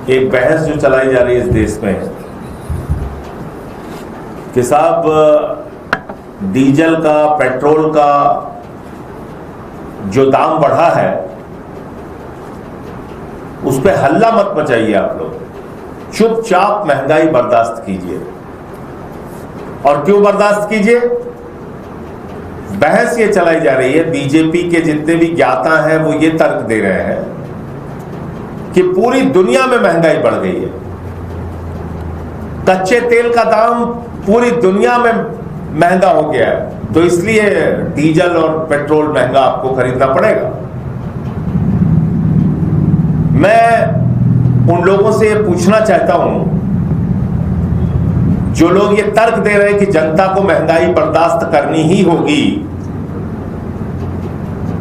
एक बहस जो चलाई जा रही है इस देश में कि साहब डीजल का, पेट्रोल का जो दाम बढ़ा है उस पर हल्ला मत मचाइए आप लोग, चुपचाप महंगाई बर्दाश्त कीजिए। और क्यों बर्दाश्त कीजिए? बहस ये चलाई जा रही है, बीजेपी के जितने भी ज्ञाता हैं वो ये तर्क दे रहे हैं कि पूरी दुनिया में महंगाई बढ़ गई है, कच्चे तेल का दाम पूरी दुनिया में महंगा हो गया है, तो इसलिए डीजल और पेट्रोल महंगा आपको खरीदना पड़ेगा। मैं उन लोगों से ये पूछना चाहता हूं जो लोग ये तर्क दे रहे हैं कि जनता को महंगाई बर्दाश्त करनी ही होगी,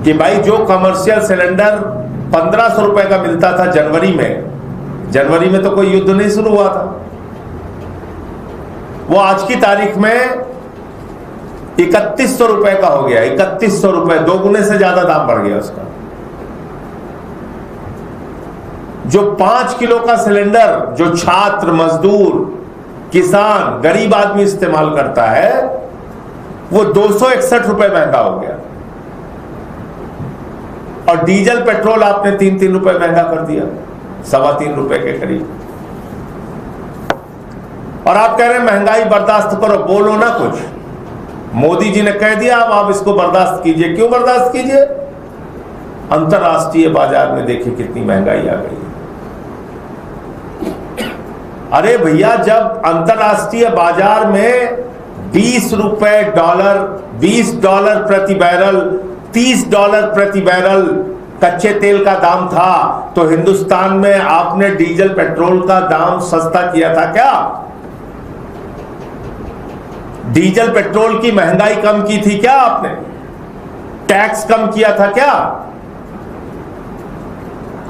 कि भाई जो कमर्शियल सिलेंडर 1500 रुपए का मिलता था जनवरी में तो कोई युद्ध नहीं शुरू हुआ था, वो आज की तारीख में 3100 रुपए का हो गया। 3100 रुपए, 2 गुने से ज्यादा दाम बढ़ गया उसका। जो 5 किलो का सिलेंडर जो छात्र, मजदूर, किसान, गरीब आदमी इस्तेमाल करता है वो 261 रुपए महंगा हो गया। और डीजल पेट्रोल आपने 3-3 रुपए महंगा कर दिया, 3.25 रुपए के करीब। और आप कह रहे हैं महंगाई बर्दाश्त करो, बोलो ना कुछ। मोदी जी ने कह दिया अब आप इसको बर्दाश्त कीजिए। क्यों बर्दाश्त कीजिए? अंतरराष्ट्रीय बाजार में देखिए कितनी महंगाई आ गई है। अरे भैया, जब अंतरराष्ट्रीय बाजार में 20 रुपए डॉलर, $20 प्रति बैरल, $30 प्रति बैरल कच्चे तेल का दाम था, तो हिंदुस्तान में आपने डीजल पेट्रोल का दाम सस्ता किया था क्या? डीजल पेट्रोल की महंगाई कम की थी क्या आपने? टैक्स कम किया था क्या?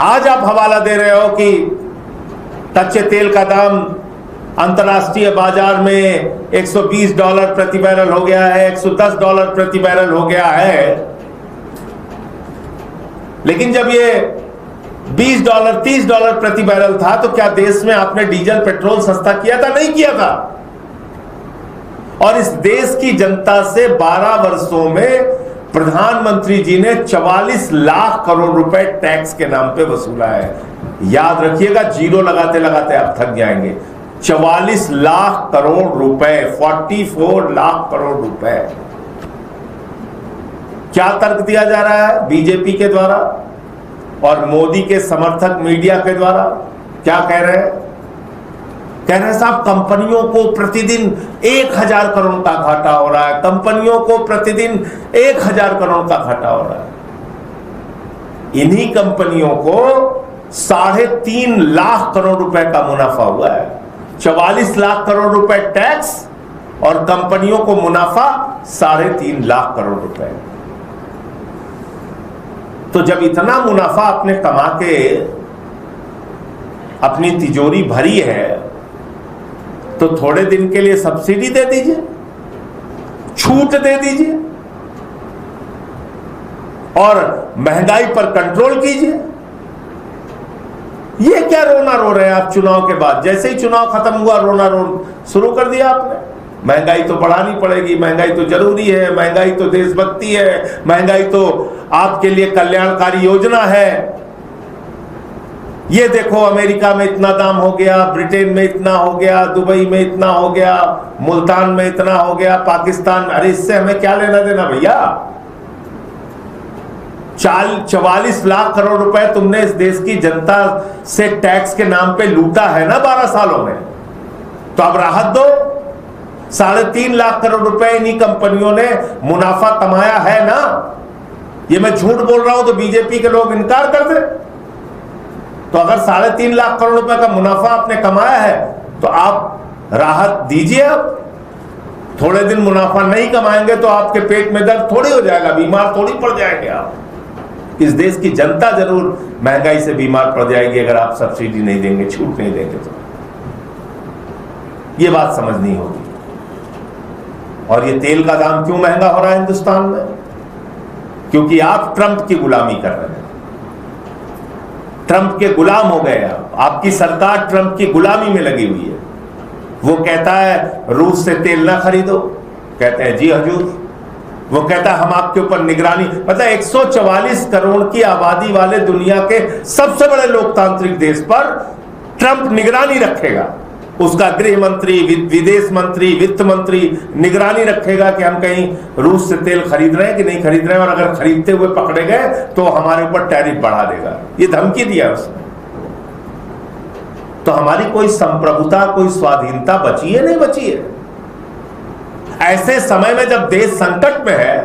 आज आप हवाला दे रहे हो कि कच्चे तेल का दाम अंतरराष्ट्रीय बाजार में $120 प्रति बैरल हो गया है, $110 प्रति बैरल हो गया है। लेकिन जब ये $20, $30 प्रति बैरल था तो क्या देश में आपने डीजल पेट्रोल सस्ता किया था? नहीं किया था। और इस देश की जनता से 12 वर्षों में प्रधानमंत्री जी ने 44 लाख करोड़ रुपए टैक्स के नाम पे वसूला है। याद रखिएगा, जीरो लगाते लगाते आप थक जाएंगे। 44 लाख करोड़ रुपए, 44 लाख करोड़ रुपए। क्या तर्क दिया जा रहा है बीजेपी के द्वारा और मोदी के समर्थक मीडिया के द्वारा? क्या कह रहे हैं? कह रहे हैं साहब कंपनियों को प्रतिदिन 1000 करोड़ का घाटा हो रहा है, कंपनियों को प्रतिदिन 1000 करोड़ का घाटा हो रहा है। इन्हीं कंपनियों को 3.5 लाख करोड़ रुपए का मुनाफा हुआ है। 44 लाख करोड़ रुपए टैक्स और कंपनियों को मुनाफा 3.5 लाख करोड़ रुपए। तो जब इतना मुनाफा आपने कमा के अपनी तिजोरी भरी है तो थोड़े दिन के लिए सब्सिडी दे दीजिए, छूट दे दीजिए और महंगाई पर कंट्रोल कीजिए। ये क्या रोना रो रहे हैं आप चुनाव के बाद? जैसे ही चुनाव खत्म हुआ रोना शुरू कर दिया आपने। महंगाई तो बढ़ानी पड़ेगी, महंगाई तो जरूरी है, महंगाई तो देशभक्ति है, महंगाई तो आपके लिए कल्याणकारी योजना है। ये देखो अमेरिका में इतना दाम हो गया, ब्रिटेन में इतना हो गया, दुबई में इतना हो गया, मुल्तान में इतना हो गया, पाकिस्तान। अरे इससे हमें क्या लेना देना भैया? 44 लाख करोड़ रुपए तुमने इस देश की जनता से टैक्स के नाम पे लूटा है ना 12 सालों में, तो अब राहत दो। 3.5 लाख करोड़ रुपए इन्हीं कंपनियों ने मुनाफा कमाया है ना। ये मैं झूठ बोल रहा हूं तो बीजेपी के लोग इनकार कर दे। तो अगर 3.5 लाख करोड़ रुपए का मुनाफा आपने कमाया है तो आप राहत दीजिए। अब थोड़े दिन मुनाफा नहीं कमाएंगे तो आपके पेट में दर्द थोड़ी हो जाएगा, बीमार थोड़ी पड़ जाएंगे आप। इस देश की जनता जरूर महंगाई से बीमार पड़ जाएगी अगर आप सब्सिडी नहीं देंगे, छूट नहीं देंगे तो। ये बात समझनी होगी। और ये तेल का दाम क्यों महंगा हो रहा है हिंदुस्तान में? क्योंकि आप ट्रंप की गुलामी कर रहे हैं। ट्रंप के गुलाम हो गए। आपकी सरकार ट्रंप की गुलामी में लगी हुई है। वो कहता है रूस से तेल ना खरीदो, कहते हैं जी हजूर। वो कहता है हम आपके ऊपर निगरानी, मतलब 144 करोड़ की आबादी वाले दुनिया के सबसे बड़े लोकतांत्रिक देश पर ट्रंप निगरानी रखेगा। उसका गृह मंत्री, विदेश मंत्री, वित्त मंत्री निगरानी रखेगा कि हम कहीं रूस से तेल खरीद रहे हैं कि नहीं खरीद रहे हैं, और अगर खरीदते हुए पकड़े गए तो हमारे ऊपर टैरिफ बढ़ा देगा। ये धमकी दिया उसने। तो हमारी कोई संप्रभुता, कोई स्वाधीनता बची है? नहीं बची है। ऐसे समय में जब देश संकट में है,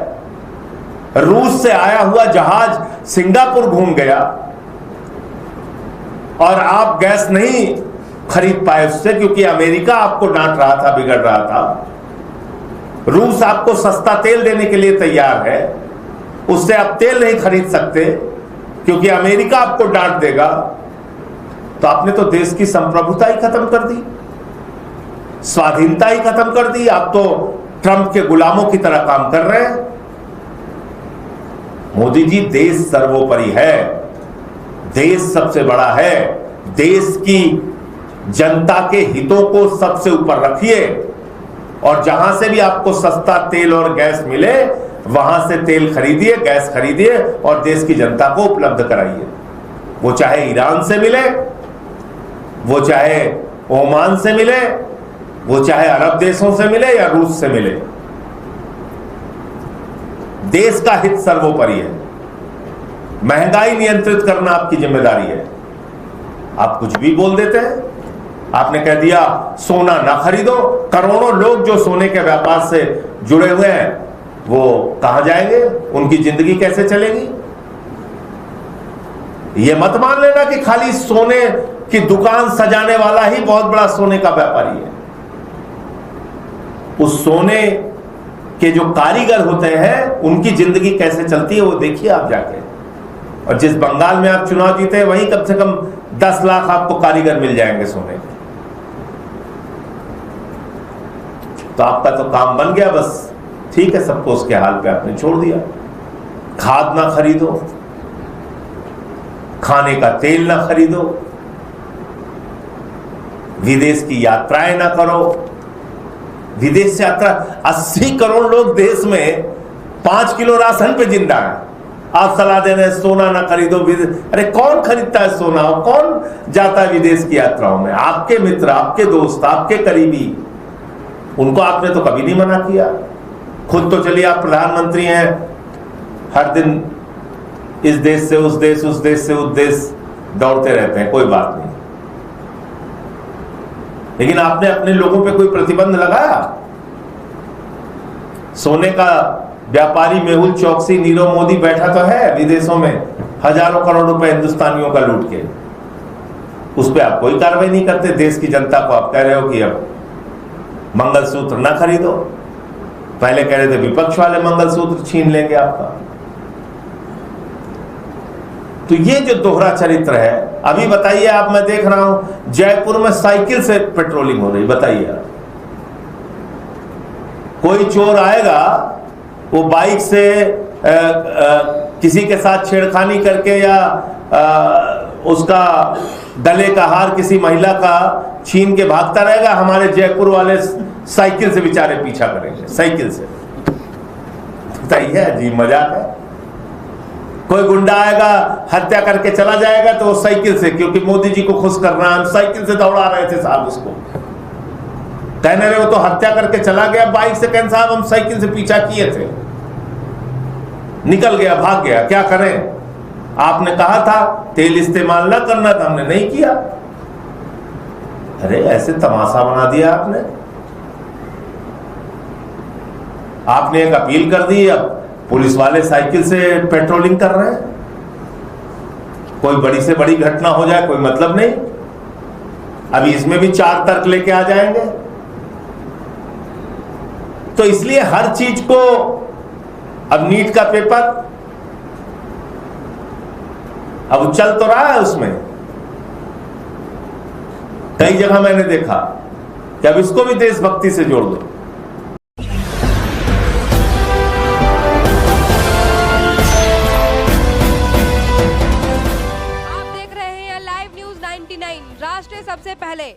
रूस से आया हुआ जहाज सिंगापुर घूम गया और आप गैस नहीं खरीद पाए उससे, क्योंकि अमेरिका आपको डांट रहा था, बिगड़ रहा था। रूस आपको सस्ता तेल देने के लिए तैयार है, उससे आप तेल नहीं खरीद सकते क्योंकि अमेरिका आपको डांट देगा। तो आपने तो देश की संप्रभुता ही खत्म कर दी, स्वाधीनता ही खत्म कर दी। आप तो ट्रंप के गुलामों की तरह काम कर रहे हैं। मोदी जी, देश सर्वोपरि है, देश सबसे बड़ा है। देश की जनता के हितों को सबसे ऊपर रखिए, और जहां से भी आपको सस्ता तेल और गैस मिले वहां से तेल खरीदिए, गैस खरीदिए और देश की जनता को उपलब्ध कराइए। वो चाहे ईरान से मिले, वो चाहे ओमान से मिले, वो चाहे अरब देशों से मिले या रूस से मिले। देश का हित सर्वोपरि है। महंगाई नियंत्रित करना आपकी जिम्मेदारी है। आप कुछ भी बोल देते हैं। आपने कह दिया सोना ना खरीदो, करोड़ों लोग जो सोने के व्यापार से जुड़े हुए हैं वो कहां जाएंगे? उनकी जिंदगी कैसे चलेगी? ये मत मान लेना कि खाली सोने की दुकान सजाने वाला ही बहुत बड़ा सोने का व्यापारी है। उस सोने के जो कारीगर होते हैं उनकी जिंदगी कैसे चलती है वो देखिए आप जाके। और जिस बंगाल में आप चुनाव जीते हैं वहीं कम से कम 10 लाख आपको कारीगर मिल जाएंगे सोने के। तो आपका तो काम बन गया, बस ठीक है, सबको उसके हाल पे आपने छोड़ दिया। खाद ना खरीदो, खाने का तेल ना खरीदो, विदेश की यात्राएं ना करो। विदेश से यात्रा, 80 करोड़ लोग देश में 5 किलो राशन पे जिंदा है। आप सलाह दे रहे हैं सोना ना खरीदो। अरे कौन खरीदता है सोना? कौन जाता है विदेश की यात्राओं में? आपके मित्र, आपके दोस्त, आपके करीबी, उनको आपने तो कभी नहीं मना किया। खुद तो चलिए आप प्रधानमंत्री हैं, हर दिन इस देश से उस देश, उस देश से उस देश दौड़ते रहते हैं, कोई बात नहीं। लेकिन आपने अपने लोगों पे कोई प्रतिबंध लगाया? सोने का व्यापारी मेहुल चौकसी, नीरव मोदी बैठा तो है विदेशों में, हजारों करोड़ रुपए हिंदुस्तानियों का लूट के। उस पर आप कोई कार्रवाई नहीं करते। देश की जनता को आप कह रहे हो कि अब मंगलसूत्र ना खरीदो। पहले कह रहे थे विपक्ष वाले मंगलसूत्र छीन लेंगे आपका। तो ये जो दोहरा चरित्र है, अभी बताइए आप, मैं देख रहा हूं जयपुर में साइकिल से पेट्रोलिंग हो रही। बताइए आप, कोई चोर आएगा वो बाइक से किसी के साथ छेड़खानी करके या उसका गले का हार किसी महिला का छीन के भागता रहेगा। हमारे जयपुर वाले साइकिल से बेचारे पीछा करेंगे, साइकिल से। बताइए, अजीब मजाक है। कोई गुंडा आएगा हत्या करके चला जाएगा तो वो साइकिल से, क्योंकि मोदी जी को खुश करना, हम साइकिल से दौड़ा रहे थे साहब उसको। कहने रहे वो तो हत्या करके चला गया बाइक से, कहने साहब हम साइकिल से पीछा किए थे, निकल गया, भाग गया, क्या करें? आपने कहा था तेल इस्तेमाल ना करना था, हमने नहीं किया। अरे ऐसे तमाशा बना दिया आपने। आपने एक अपील कर दी, अब पुलिस वाले साइकिल से पेट्रोलिंग कर रहे हैं। कोई बड़ी से बड़ी घटना हो जाए कोई मतलब नहीं, अभी इसमें भी 4 तर्क लेके आ जाएंगे। तो इसलिए हर चीज को, अब नीट का पेपर अब चल तो रहा है, उसमें कई जगह मैंने देखा कि अब इसको भी देशभक्ति से जोड़ दो। आप देख रहे 99 राष्ट्र सबसे पहले।